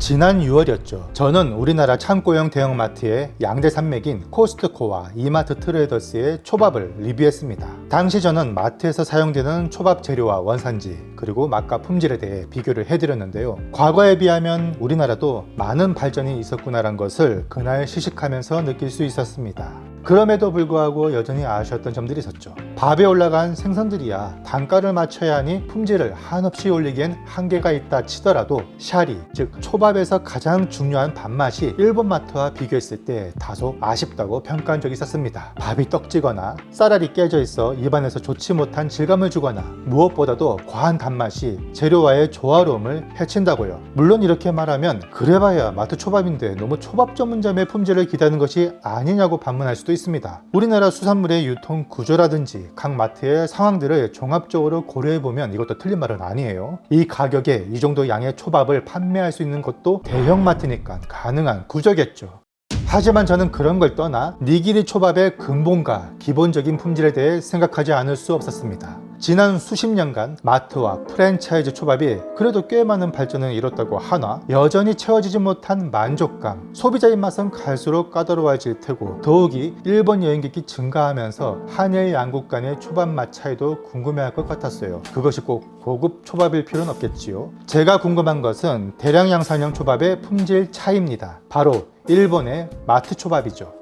지난 6월이었죠. 저는 우리나라 창고형 대형마트의 양대 산맥인 코스트코와 이마트 트레이더스의 초밥을 리뷰했습니다. 당시 저는 마트에서 사용되는 초밥 재료와 원산지 그리고 맛과 품질에 대해 비교를 해드렸는데요. 과거에 비하면 우리나라도 많은 발전이 있었구나란 것을 그날 시식하면서 느낄 수 있었습니다. 그럼에도 불구하고 여전히 아쉬웠던 점들이 있었죠. 밥에 올라간 생선들이야 단가를 맞춰야 하니 품질을 한없이 올리기엔 한계가 있다 치더라도 샤리, 즉 초밥에서 가장 중요한 밥맛이 일본 마트와 비교했을 때 다소 아쉽다고 평가한 적이 있었습니다. 밥이 떡지거나 쌀알이 깨져 있어 입안에서 좋지 못한 질감을 주거나 무엇보다도 과한 단맛이 재료와의 조화로움을 해친다고요. 물론 이렇게 말하면 그래봐야 마트 초밥인데 너무 초밥 전문점의 품질을 기대하는 것이 아니냐고 반문할 수도 있습니다. 우리나라 수산물의 유통 구조라든지 각 마트의 상황들을 종합적으로 고려해보면 이것도 틀린 말은 아니에요. 이 가격에 이 정도 양의 초밥을 판매할 수 있는 것도 대형마트니까 가능한 구조겠죠. 하지만 저는 그런 걸 떠나 니기리 초밥의 근본과 기본적인 품질에 대해 생각하지 않을 수 없었습니다. 지난 수십 년간 마트와 프랜차이즈 초밥이 그래도 꽤 많은 발전을 이뤘다고 하나 여전히 채워지지 못한 만족감, 소비자 입맛은 갈수록 까다로워질 테고 더욱이 일본 여행객이 증가하면서 한일 양국 간의 초밥 맛 차이도 궁금해할 것 같았어요. 그것이 꼭 고급 초밥일 필요는 없겠지요. 제가 궁금한 것은 대량 양산형 초밥의 품질 차이입니다. 바로 일본의 마트 초밥이죠.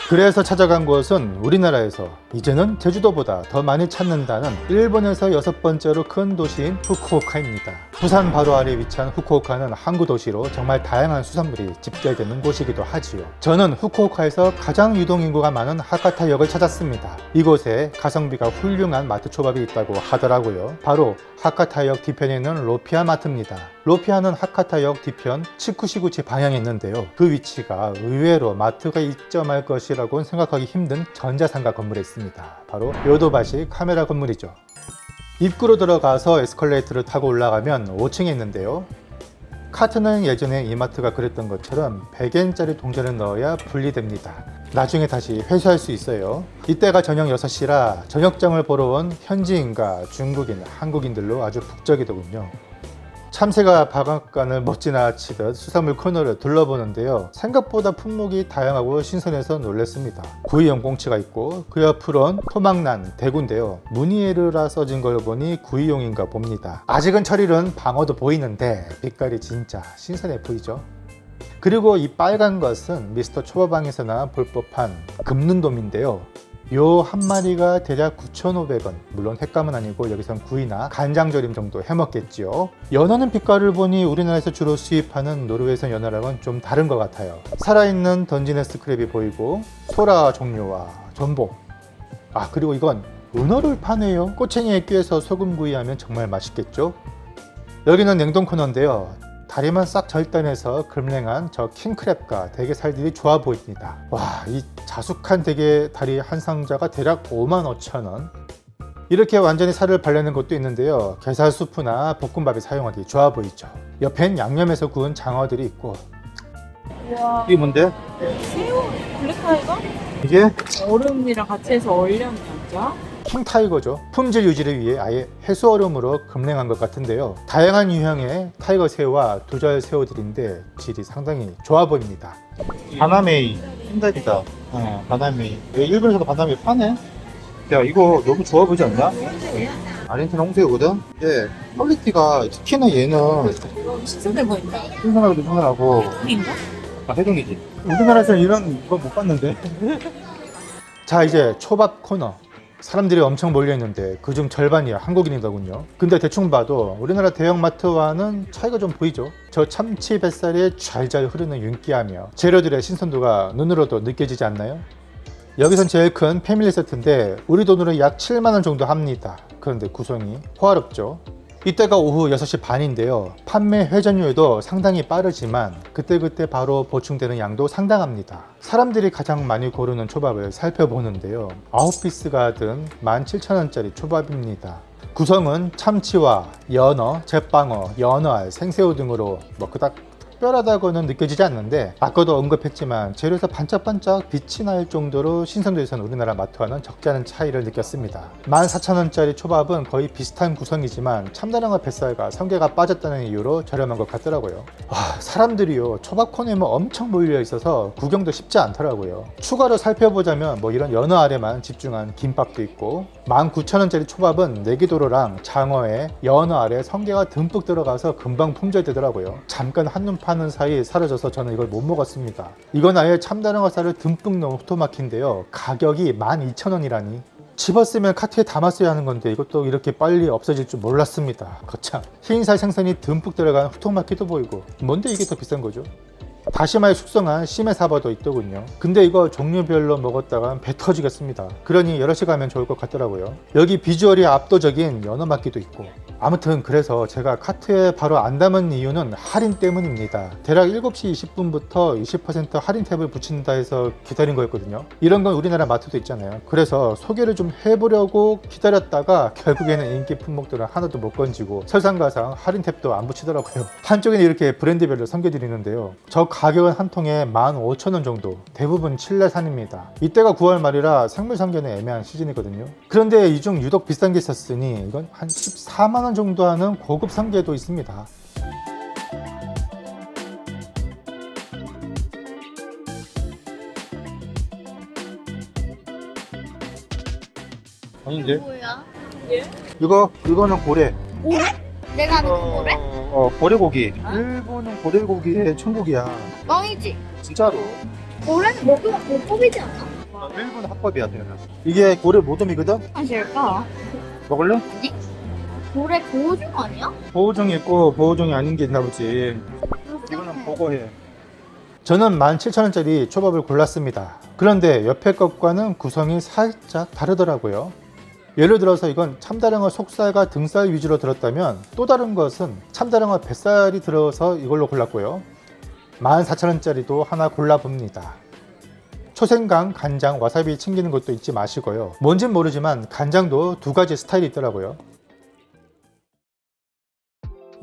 그래서 찾아간 곳은 우리나라에서 이제는 제주도보다 더 많이 찾는다는 일본에서 6번째로 큰 도시인 후쿠오카입니다. 부산 바로 아래 위치한 후쿠오카는 항구 도시로 정말 다양한 수산물이 집결되는 곳이기도 하지요. 저는 후쿠오카에서 가장 유동인구가 많은 하카타역을 찾았습니다. 이곳에 가성비가 훌륭한 마트 초밥이 있다고 하더라고요. 바로 하카타역 뒤편에 있는 로피아 마트입니다. 로피아는 하카타역 뒤편 치쿠시구치 방향에 있는데요. 그 위치가 의외로 마트가 입점할 것이라고는 생각하기 힘든 전자상가 건물에 있습니다. 바로 요도바시 카메라 건물이죠. 입구로 들어가서 에스컬레이터를 타고 올라가면 5층에 있는데요. 카트는 예전에 이마트가 그랬던 것처럼 100엔짜리 동전을 넣어야 분리됩니다. 나중에 다시 회수할 수 있어요. 이때가 저녁 6시라 저녁장을 보러 온 현지인과 중국인, 한국인들로 아주 북적이더군요. 참새가 방앗간을 못 지나치듯 수산물 코너를 둘러보는데요. 생각보다 품목이 다양하고 신선해서 놀랐습니다. 구이용 꽁치가 있고 그 옆으론 토막난 대구인데요. 무니에르라 써진 걸 보니 구이용인가 봅니다. 아직은 철이른 방어도 보이는데 빛깔이 진짜 신선해 보이죠? 그리고 이 빨간 것은 미스터 초밥왕에서나 볼 법한 금눈돔인데요. 요 한 마리가 대략 9,500원. 물론 횟감은 아니고 여기선 구이나 간장조림 정도 해먹겠지요. 연어는 빛깔을 보니 우리나라에서 주로 수입하는 노르웨이산 연어랑은 좀 다른 것 같아요. 살아있는 던지네스 크랩이 보이고 소라 종류와 전복. 그리고 이건 은어를 파네요. 꼬챙이에 꿰서 소금구이하면 정말 맛있겠죠. 여기는 냉동 코너인데요. 다리만 싹 절단해서 금냉한 저 킹크랩과 대게살들이 좋아 보입니다. 와, 이 자숙한 대게 다리 한 상자가 대략 55,000원. 이렇게 완전히 살을 발라낸 것도 있는데요. 게살 수프나 볶음밥에 사용하기 좋아 보이죠. 옆엔 양념해서 구운 장어들이 있고. 우와, 이게 뭔데? 새우 블랙타이거? 이게 얼음이랑 같이 해서 얼려놓은 자 킹타이거죠. 품질 유지를 위해 아예 해수 얼음으로 금냉한 것 같은데요. 다양한 유형의 타이거 새우와 두절 새우들인데 질이 상당히 좋아 보입니다. 바나메이 흰다리다. 바나메이. 일본에서도 바나메이 파네. 야, 이거 너무 좋아 보이지 않나? 아르헨티나 홍새우거든. 이게 퀄리티가 특히나 얘는 신선해 보인다. 신선하기도 신선하고. 해동인가? 해동이지. 우리나라에서는 이런 거 못 봤는데. 자, 이제 초밥 코너. 사람들이 엄청 몰려있는데 그중 절반이 한국인이더군요. 근데 대충 봐도 우리나라 대형마트와는 차이가 좀 보이죠. 저 참치 뱃살에 잘잘 흐르는 윤기하며 재료들의 신선도가 눈으로도 느껴지지 않나요? 여기선 제일 큰 패밀리 세트인데 우리 돈으로 약 7만원 정도 합니다. 그런데 구성이 호화롭죠. 이때가 오후 6시 반인데요. 판매 회전율도 상당히 빠르지만 그때그때 바로 보충되는 양도 상당합니다. 사람들이 가장 많이 고르는 초밥을 살펴보는데요. 9피스가 든 17,000원짜리 초밥입니다. 구성은 참치와 연어, 잿방어, 연어알, 생새우 등으로 그닥 특별하다고는 느껴지지 않는데 아까도 언급했지만 재료에서 반짝반짝 빛이 날 정도로 신선도에서는 우리나라 마트와는 적지 않은 차이를 느꼈습니다. 14,000원짜리 초밥은 거의 비슷한 구성이지만 참다랑어 뱃살과 성게가 빠졌다는 이유로 저렴한 것 같더라고요. 사람들이요 초밥 코너에 엄청 몰려 있어서 구경도 쉽지 않더라고요. 추가로 살펴보자면 이런 연어 알에만 집중한 김밥도 있고 19,000원짜리 초밥은 내기도로랑 장어에 연어 알에 성게가 듬뿍 들어가서 금방 품절되더라고요. 잠깐 한눈 파는 사이 사라져서 저는 이걸 못 먹었습니다. 이건 아예 참다랑어 살을 듬뿍 넣은 후토마키인데요. 가격이 12,000원이라니. 집었으면 카트에 담았어야 하는 건데 이것도 이렇게 빨리 없어질 줄 몰랐습니다. 거참. 흰살 생선이 듬뿍 들어간 후토마키도 보이고 뭔데 이게 더 비싼 거죠? 다시마에 숙성한 시메사바도 있더군요. 근데 이거 종류별로 먹었다간 배 터지겠습니다. 그러니 여럿이 가면 좋을 것 같더라고요. 여기 비주얼이 압도적인 연어막기도 있고 아무튼 그래서 제가 카트에 바로 안 담은 이유는 할인 때문입니다. 대략 7시 20분부터 20% 할인 탭을 붙인다 해서 기다린 거였거든요. 이런 건 우리나라 마트도 있잖아요. 그래서 소개를 좀 해보려고 기다렸다가 결국에는 인기 품목들은 하나도 못 건지고 설상가상 할인 탭도 안 붙이더라고요. 한쪽에는 이렇게 브랜드별로 섬겨드리는데요. 저 가격은 한 통에 15,000원 정도, 대부분 칠레산입니다. 이때가 9월 말이라 생물 삼계는 애매한 시즌이거든요. 그런데 이 중 유독 비싼 게 있었으니 이건 한 14만원 정도 하는 고급 삼계도 있습니다. 아닌데? 뭐야? 이거는 고래. 고래? 내가 아는 그 고래? 고래고기. 일본은 고래고기의 천국이야. 뻥이지. 진짜로. 고래는 먹으면 못 뽑이지 않아? 일본 합법이야, 그냥. 이게 고래 모듬이거든? 사실까? 먹을래? 고래 보호종 아니야? 보호종이 있고 보호종이 아닌 게 있나 보지. 이거는 보고해. 저는 17,000원짜리 초밥을 골랐습니다. 그런데 옆에 것과는 구성이 살짝 다르더라고요. 예를 들어서 이건 참다랑어 속살과 등살 위주로 들었다면 또 다른 것은 참다랑어 뱃살이 들어서 이걸로 골랐고요. 14,000원짜리도 하나 골라봅니다. 초생강, 간장, 와사비 챙기는 것도 잊지 마시고요. 뭔진 모르지만 간장도 두 가지 스타일이 있더라고요.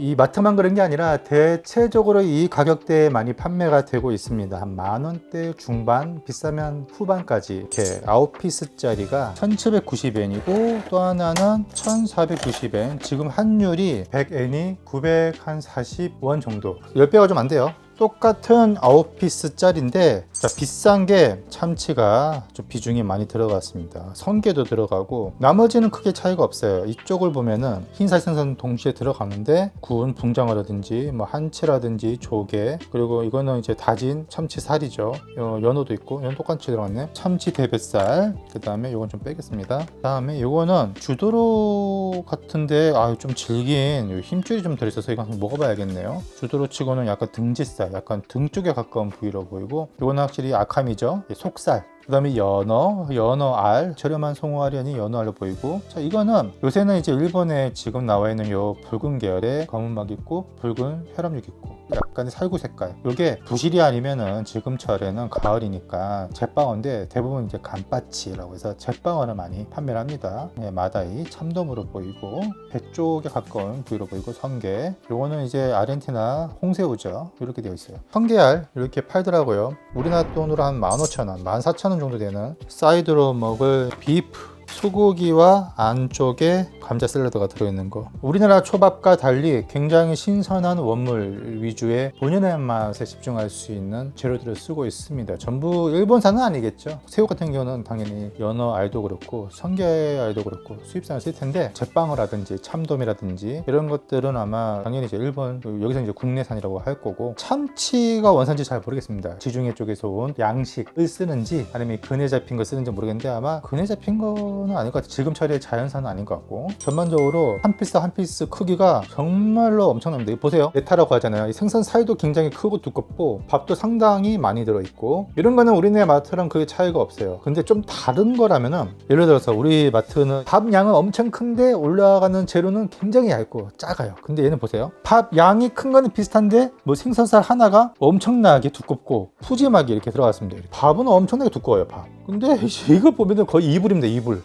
이 마트만 그런 게 아니라 대체적으로 이 가격대에 많이 판매가 되고 있습니다. 한 만원대 중반, 비싸면 후반까지 이렇게 9피스짜리가 1,790엔이고 또 하나는 1,490엔, 지금 환율이 100엔이 940원 정도, 10배가 좀 안 돼요. 똑같은 9피스짜리인데 비싼 게 참치가 좀 비중이 많이 들어갔습니다. 성게도 들어가고 나머지는 크게 차이가 없어요. 이쪽을 보면은 흰살 생선 동시에 들어가는데 구운 붕장어라든지 한치라든지 조개, 그리고 이거는 이제 다진 참치 살이죠. 연어도 있고, 연어 똑같이 들어갔네. 참치 대뱃살, 그 다음에 이건 좀 빼겠습니다. 그 다음에 이거는 주도로 같은데 좀 질긴 힘줄이 좀 들어있어서 이거 한번 먹어봐야겠네요. 주도로 치고는 약간 등지살, 약간 등 쪽에 가까운 부위로 보이고, 이거는 확실히 아캄이죠. 속살. 그 다음에 연어알, 저렴한 송어알이 연어알로 보이고, 자, 이거는 요새는 이제 일본에 지금 나와 있는 요 붉은 계열의 검은막 있고 붉은 혈압육 있고 약간의 살구 색깔, 요게 부실이 아니면은 지금철에는 가을이니까 제빵어인데 대부분 이제 간빠치라고 해서 제빵어를 많이 판매를 합니다. 마다이 참돔으로 보이고, 배 쪽에 가까운 부위로 보이고, 성게, 요거는 이제 아르헨티나 홍새우죠. 이렇게 되어 있어요. 성게알 이렇게 팔더라고요. 우리나라 돈으로 한 15,000원, 14,000원 정도 되는 사이드로 먹을 비프, 소고기와 안쪽에 감자 샐러드가 들어있는 거. 우리나라 초밥과 달리 굉장히 신선한 원물 위주의 본연의 맛에 집중할 수 있는 재료들을 쓰고 있습니다. 전부 일본산은 아니겠죠. 새우 같은 경우는 당연히 연어 알도 그렇고 성게 알도 그렇고 수입산을 쓸 텐데, 제빵어라든지 참돔이라든지 이런 것들은 아마 당연히 이제 일본, 여기서 이제 국내산이라고 할 거고, 참치가 원산지 잘 모르겠습니다. 지중해 쪽에서 온 양식을 쓰는지 아니면 근해 잡힌 거 쓰는지 모르겠는데 아마 근해 잡힌 거는 아닐 것 같아요. 지금철의 자연산은 아닌 것 같고, 전반적으로 한 피스 한 피스 크기가 정말로 엄청납니다. 이거 보세요. 네타라고 하잖아요. 이 생선 살도 굉장히 크고 두껍고 밥도 상당히 많이 들어있고, 이런 거는 우리네 마트랑 크게 차이가 없어요. 근데 좀 다른 거라면은, 예를 들어서 우리 마트는 밥 양은 엄청 큰데 올라가는 재료는 굉장히 얇고 작아요. 근데 얘는 보세요. 밥 양이 큰 거는 비슷한데 생선살 하나가 엄청나게 두껍고 푸짐하게 이렇게 들어갔습니다. 밥은 엄청나게 두꺼워요, 밥. 근데 이거 보면은 거의 이불입니다, 이불.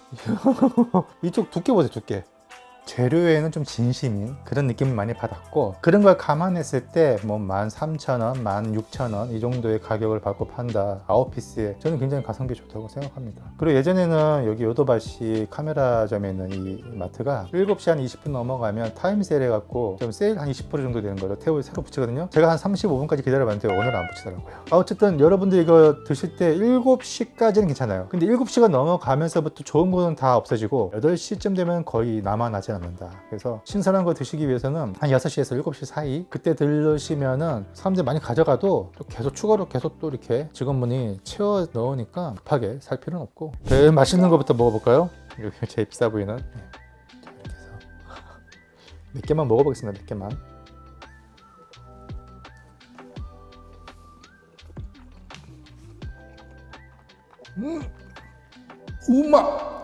이쪽 두께 보세요, 두께. 재료에는 좀 진심인 그런 느낌을 많이 받았고, 그런 걸 감안했을 때 뭐 13,000원, 16,000원 이 정도의 가격을 받고 판다, 9피스에 저는 굉장히 가성비 좋다고 생각합니다. 그리고 예전에는 여기 요도바시 카메라점에 있는 이 마트가 7시 한 20분 넘어가면 타임 세일 해갖고 좀 세일 한 20% 정도 되는 거죠. 테이블 새로 붙이거든요. 제가 한 35분까지 기다려봤는데 오늘은 안 붙이더라고요. 어쨌든 여러분들 이거 드실 때 7시까지는 괜찮아요. 근데 7시가 넘어가면서부터 좋은 거는 다 없어지고 8시쯤 되면 거의 남아나지 않는다. 그래서 신선한 거 드시기 위해서는 한 6시에서 7시 사이 그때 들르시면은 사람들이 많이 가져가도 또 계속 추가로 계속 또 이렇게 직원분이 채워 넣으니까 급하게 살 필요는 없고, 제일 맛있는 거부터 먹어볼까요? 여기 제일 비싸 보이는, 자, 이렇게 해서 몇 개만 먹어보겠습니다. 몇 개만. 우마!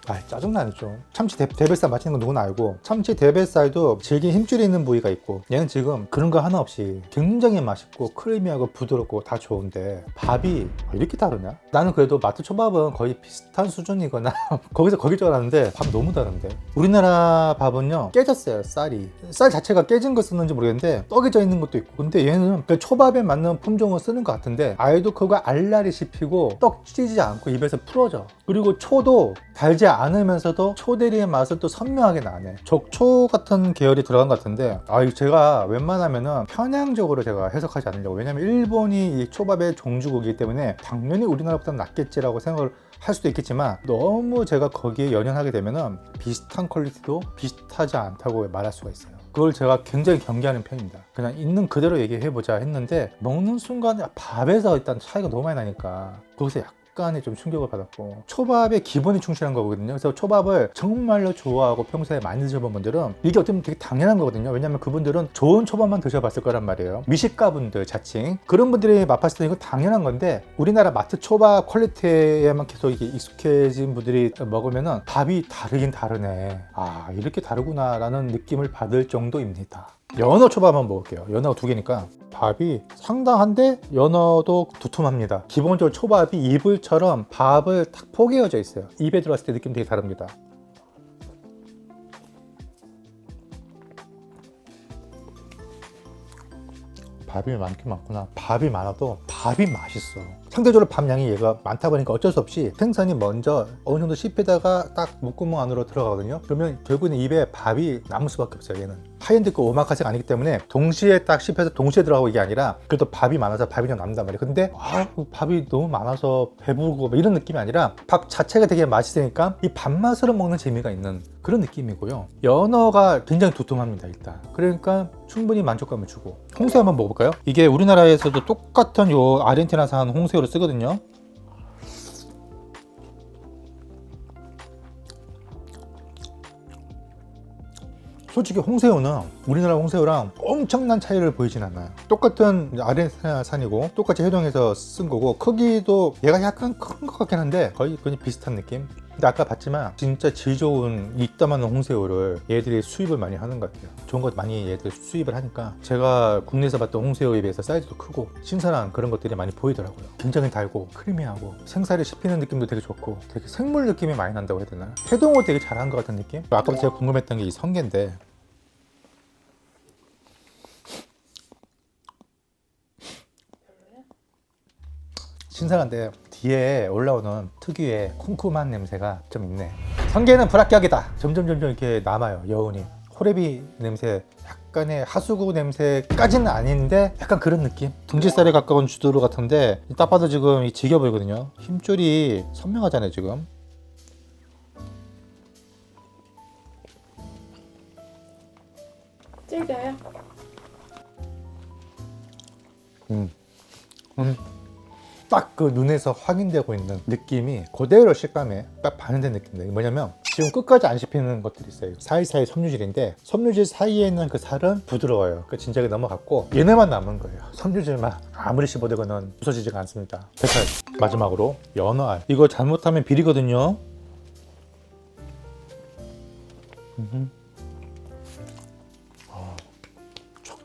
아, 짜증나네 좀. 참치 대뱃살 맛있는 거 누구나 알고, 참치 대뱃살도 질긴 힘줄이 있는 부위가 있고, 얘는 지금 그런 거 하나 없이 굉장히 맛있고 크리미하고 부드럽고 다 좋은데 밥이 이렇게 다르냐? 나는 그래도 마트 초밥은 거의 비슷한 수준이거나 거기서 거길 줄 알았는데 밥 너무 다른데. 우리나라 밥은요 깨졌어요. 쌀이, 쌀 자체가 깨진 거 쓰는지 모르겠는데 떡이 져 있는 것도 있고, 근데 얘는 그 초밥에 맞는 품종을 쓰는 것 같은데 알도 그거 알알이 씹히고 떡 찌지 않고 입에서 풀어져. 그리고 초도 달지 않으면서도 초대리의 맛을 또 선명하게 나네. 적초 같은 계열이 들어간 것 같은데, 이거 제가 웬만하면은 편향적으로 제가 해석하지 않으려고. 왜냐면 일본이 이 초밥의 종주국이기 때문에 당연히 우리나라보다는 낫겠지라고 생각을 할 수도 있겠지만, 너무 제가 거기에 연연하게 되면은 비슷한 퀄리티도 비슷하지 않다고 말할 수가 있어요. 그걸 제가 굉장히 경계하는 편입니다. 그냥 있는 그대로 얘기해보자 했는데, 먹는 순간 밥에서 일단 차이가 너무 많이 나니까 거기서 약간의 좀 충격을 받았고, 초밥의 기본이 충실한 거거든요. 그래서 초밥을 정말로 좋아하고 평소에 많이 드셔본 분들은 이게 어떻게 보면 되게 당연한 거거든요. 왜냐면 그분들은 좋은 초밥만 드셔봤을 거란 말이에요. 미식가분들, 자칭 그런 분들이 맛봤을 때 이거 당연한 건데, 우리나라 마트 초밥 퀄리티에만 계속 이게 익숙해진 분들이 먹으면은 밥이 다르긴 다르네, 아 이렇게 다르구나 라는 느낌을 받을 정도입니다. 연어 초밥 한번 먹을게요. 연어가 2개니까 밥이 상당한데 연어도 두툼합니다. 기본적으로 초밥이 이불처럼 밥을 탁 포개어져 있어요. 입에 들어갔을 때 느낌 되게 다릅니다. 밥이 많긴 많구나. 밥이 많아도 밥이 맛있어. 상대적으로 밥 양이 얘가 많다 보니까 어쩔 수 없이 생선이 먼저 어느 정도 씹히다가 딱 목구멍 안으로 들어가거든요. 그러면 결국에는 입에 밥이 남을 수밖에 없어요. 얘는 하이엔드 거 오마카세가 아니기 때문에 동시에 딱 씹혀서 동시에 들어가고 이게 아니라, 그래도 밥이 많아서 밥이 좀 남는단 말이에요. 근데 밥이 너무 많아서 배부르고 뭐 이런 느낌이 아니라 밥 자체가 되게 맛있으니까 이 밥맛으로 먹는 재미가 있는 그런 느낌이고요. 연어가 굉장히 두툼합니다. 일단 그러니까 충분히 만족감을 주고. 홍새 한번 먹어볼까요? 이게 우리나라에서도 똑같은 요 아르헨티나산 홍새우를 쓰거든요. 솔직히 홍새우는 우리나라 홍새우랑 엄청난 차이를 보이진 않아요. 똑같은 아르헨티나산이고 똑같이 해동해서 쓴 거고, 크기도 얘가 약간 큰 것 같긴 한데 거의 비슷한 느낌. 근데 아까 봤지만 진짜 질 좋은 이따만한 홍새우를 얘들이 수입을 많이 하는 것 같아요. 좋은 것 많이 얘들 수입을 하니까 제가 국내에서 봤던 홍새우에 비해서 사이즈도 크고 신선한 그런 것들이 많이 보이더라고요. 굉장히 달고 크리미하고 생살이 씹히는 느낌도 되게 좋고 되게 생물 느낌이 많이 난다고 해야 되나? 해동을 되게 잘한 것 같은 느낌? 아까 제가 궁금했던 게 이 성게인데, 신선한데 뒤에 올라오는 특유의 쿰쿰한 냄새가 좀 있네. 성게는 불합격이다. 점점 이렇게 남아요. 여운이. 호래비 냄새, 약간의 하수구 냄새까지는 아닌데 약간 그런 느낌? 등지살에 가까운 주도로 같은데 딱 봐도 지금 지겨 보이거든요. 힘줄이 선명하잖아요 지금. 질겨요? 딱 그 눈에서 확인되고 있는 느낌이 그대로 식감에 딱 반영된 느낌이에요. 뭐냐면 지금 끝까지 안 씹히는 것들이 있어요. 사이사이 섬유질인데 섬유질 사이에 있는 그 살은 부드러워요. 그 진작에 넘어갔고 얘네만 남은 거예요. 섬유질만 아무리 씹어대고는 부서지지가 않습니다. 배탈. 마지막으로 연어알. 이거 잘못하면 비리거든요.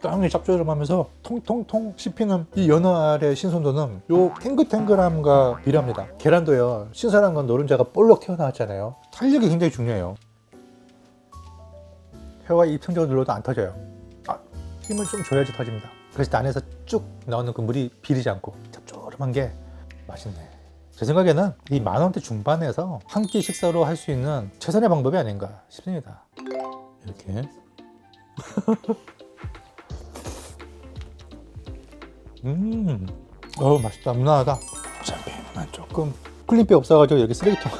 적당히 짭조름하면서 통통통 씹히는 이 연어 알의 신선도는 요 탱글탱글함과 비례합니다. 계란도요, 신선한 건 노른자가 볼록 튀어나왔잖아요. 탄력이 굉장히 중요해요. 혀와 입 천적으로 눌러도 안 터져요. 힘을 좀 줘야지 터집니다. 그래서 안에서 쭉 나오는 그 물이 비리지 않고 짭조름한 게 맛있네. 제 생각에는 이 10,000원대 중반에서 한 끼 식사로 할 수 있는 최선의 방법이 아닌가 싶습니다. 이렇게 맛있다. 무난하다. 샴페인만 조금 클린백 없어가지고 여기 쓰레기통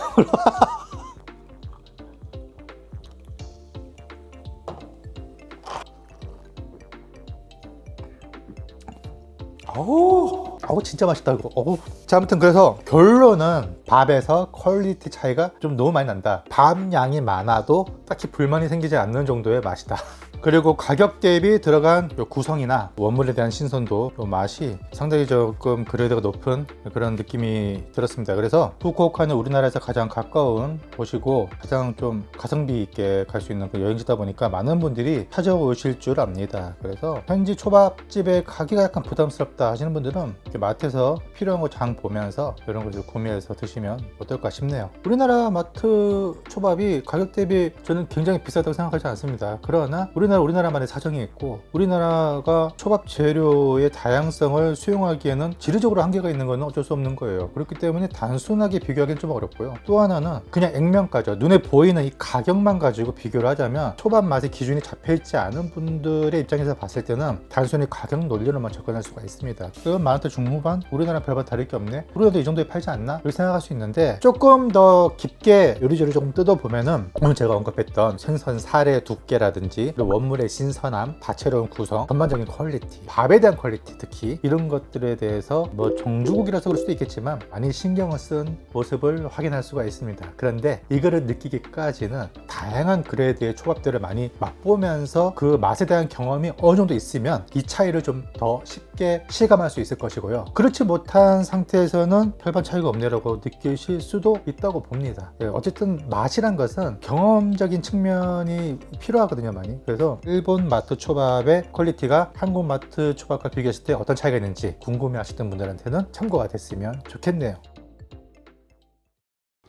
아우 진짜 맛있다 이거. 자, 아무튼 그래서 결론은 밥에서 퀄리티 차이가 좀 너무 많이 난다. 밥 양이 많아도 딱히 불만이 생기지 않는 정도의 맛이다. 그리고 가격 대비 들어간 요 구성이나 원물에 대한 신선도, 요 맛이 상당히 조금 그레이드가 높은 그런 느낌이 들었습니다. 그래서 후쿠오카는 우리나라에서 가장 가까운 곳이고 가장 좀 가성비 있게 갈 수 있는 그 여행지다 보니까 많은 분들이 찾아오실 줄 압니다. 그래서 현지 초밥집에 가기가 약간 부담스럽다 하시는 분들은 이렇게 마트에서 필요한 거 장 보면서 이런 걸 좀 구매해서 드시면 어떨까 싶네요. 우리나라 마트 초밥이 가격 대비 저는 굉장히 비싸다고 생각하지 않습니다. 그러나 우리나라만의 사정이 있고 우리나라가 초밥 재료의 다양성을 수용하기에는 지리적으로 한계가 있는 건 어쩔 수 없는 거예요. 그렇기 때문에 단순하게 비교하기는 좀 어렵고요. 또 하나는 그냥 액면가죠. 눈에 보이는 이 가격만 가지고 비교를 하자면 초밥 맛의 기준이 잡혀있지 않은 분들의 입장에서 봤을 때는 단순히 가격 논리로만 접근할 수가 있습니다. 그건 10,000원대 중후반? 우리나라 별반 다를 게 없네? 우리나라도 이 정도에 팔지 않나? 이렇게 생각할 수 있는데 조금 더 깊게 요리조리 조금 뜯어보면은 오늘 제가 언급했던 생선 살의 두께라든지 원물의 신선함, 다채로운 구성, 전반적인 퀄리티, 밥에 대한 퀄리티 특히 이런 것들에 대해서 뭐 정주국이라서 그럴 수도 있겠지만 많이 신경을 쓴 모습을 확인할 수가 있습니다. 그런데 이거를 느끼기까지는 다양한 그레이드의 초밥들을 많이 맛보면서 그 맛에 대한 경험이 어느 정도 있으면 이 차이를 좀 더 쉽게 실감할 수 있을 것이고요. 그렇지 못한 상태에서는 별반 차이가 없네라고 느끼실 수도 있다고 봅니다. 어쨌든 맛이란 것은 경험적인 측면이 필요하거든요, 많이. 그래서 일본 마트 초밥의 퀄리티가 한국 마트 초밥과 비교했을 때 어떤 차이가 있는지 궁금해 하시던 분들한테는 참고가 됐으면 좋겠네요.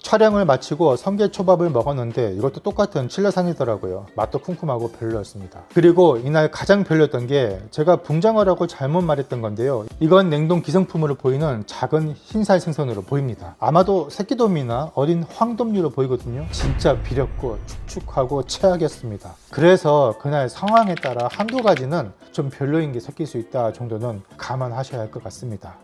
촬영을 마치고 성게초밥을 먹었는데 이것도 똑같은 칠레산이더라고요. 맛도 쿰쿰하고 별로였습니다. 그리고 이날 가장 별로였던 게 제가 붕장어라고 잘못 말했던 건데요. 이건 냉동 기성품으로 보이는 작은 흰살 생선으로 보입니다. 아마도 새끼돔이나 어린 황돔류로 보이거든요. 진짜 비렸고 축축하고 최악이었습니다. 그래서 그날 상황에 따라 한두 가지는 좀 별로인 게 섞일 수 있다 정도는 감안하셔야 할 것 같습니다.